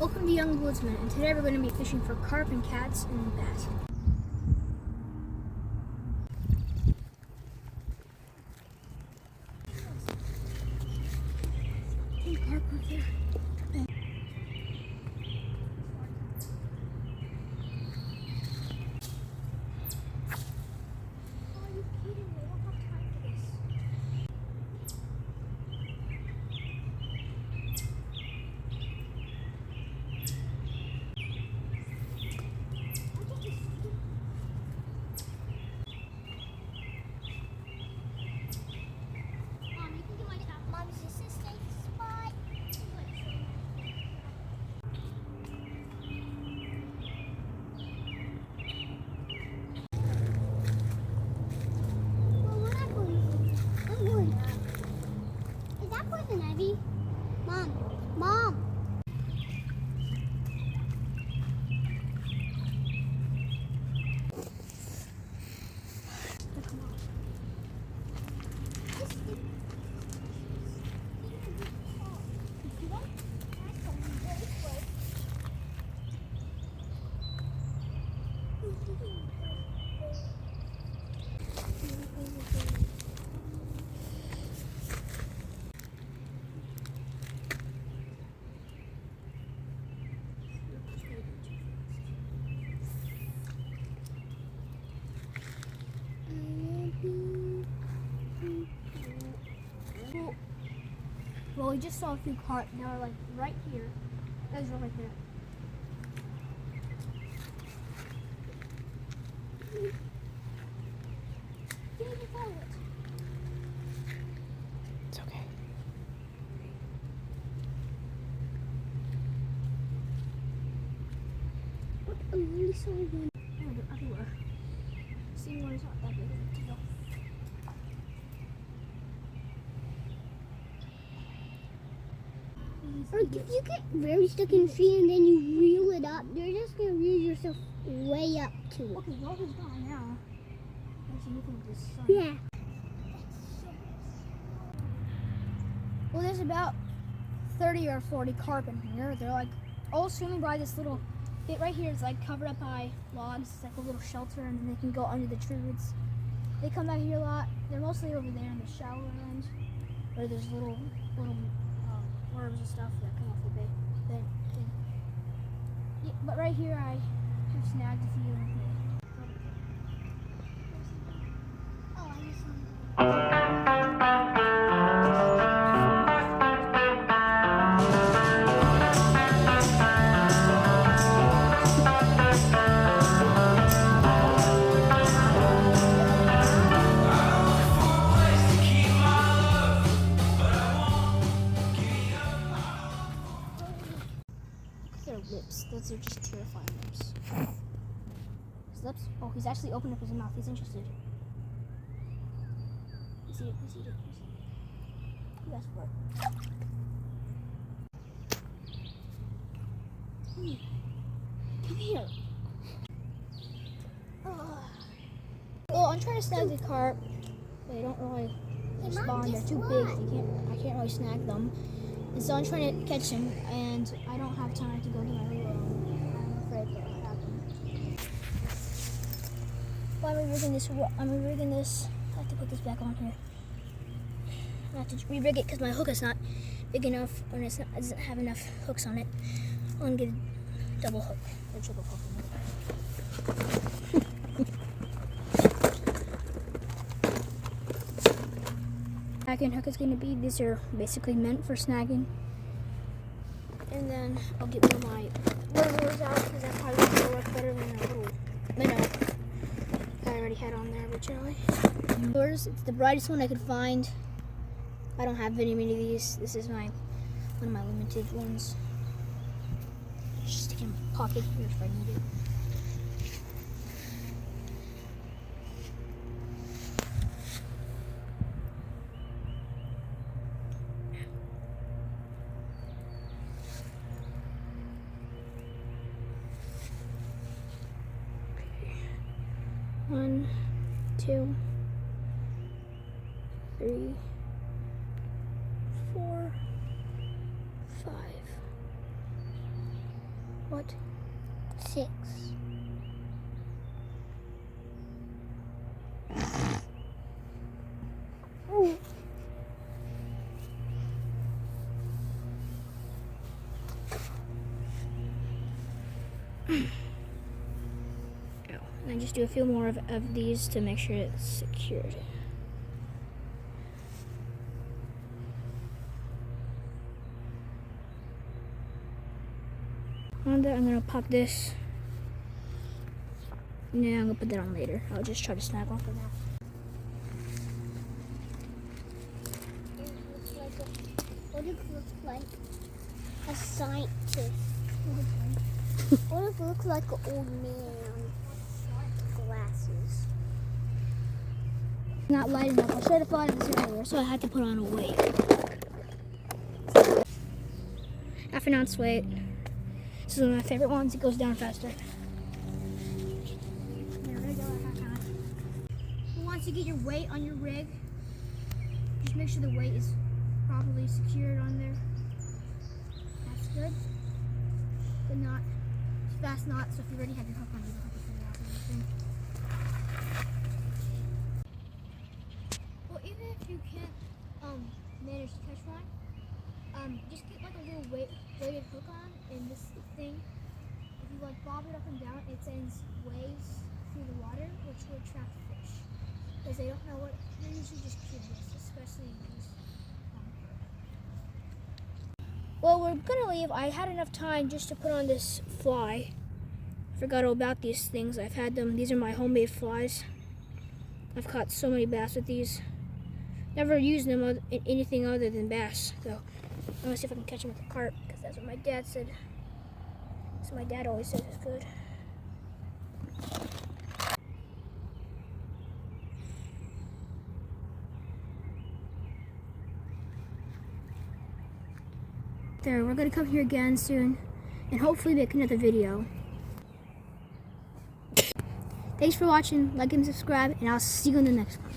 Welcome to Young Woodsman, and today we're going to be fishing for carp and cats and bass. Hey, carp right there. Ivy? Mom! Well, we just saw a few carp. They were like right here. Those were right there. Didn't even follow it. It's okay. Look, I really saw one. Yeah, they're everywhere. Seeing one is not that big of a deal. Or if you get very stuck in the tree and then you reel it up, you're just going to reel yourself way up to it. Okay, well, he's gone now. There's anything with this sun. Yeah. Well, there's about 30 or 40 carp in here. They're like all swimming by this little bit right here. It's like covered up by logs. It's like a little shelter, and then they can go under the tree roots. They come out here a lot. They're mostly over there in the shallow end, where there's little worms and stuff that come off the bait. Yeah, but right here, I have snagged a few. Oh, I just Their lips. Those are just terrifying lips. His lips. Oh, he's actually opened up his mouth. He's interested. He's eating. You asked for it. Come here. Well, I'm trying to snag the carp. They don't really respond. They're too big. I can't really snag them. And so I'm trying to catch him, and I don't have time to go get my reel. I'm afraid that will happen. Well, I'm re-rigging this. I have to put this back on here. I have to re-rig it because my hook is not big enough, and it doesn't have enough hooks on it. I'm going to get a double hook, or triple hook on it. Snagging hook is going to be, these are basically meant for snagging. And then I'll get one of my little lures out because that probably will work better than a little minnow I already had on there originally. Lures, it's the brightest one I could find. I don't have very many of these. This is one of my limited ones. Just stick it in my pocket here if I need it. One, 2, 3, 4, 5. What? 6. Ooh. And then just do a few more of these to make sure it's secured. On that, I'm gonna pop this. Yeah, I'm gonna put that on later. I'll just try to snag one for now. What if it looks like a scientist? What if it looks like an old man? Glasses. Not light enough. I should have thought of this earlier, so I had to put on a weight. Half an ounce weight. This is one of my favorite ones. It goes down faster. Once you get your weight on your rig, just make sure the weight is properly secured on there. That's good. Good knot. Fast knot, so if you already have your hook on, you don't have to pull it out or anything. Well, even if you can't manage to catch one, just get like a little weighted hook on, and this thing, if you like bob it up and down, it sends waves through the water, which will attract fish. Because they don't know what, they're usually just curious, especially these. Well, we're gonna leave. I had enough time just to put on this fly. I forgot all about these things. I've had them. These are my homemade flies. I've caught so many bass with these. Never used them in anything other than bass, though. I'm gonna see if I can catch them with a carp, because that's what my dad said. So my dad always said it's good. There, we're gonna come here again soon, and hopefully make another video. Thanks for watching, like and subscribe, and I'll see you in the next one.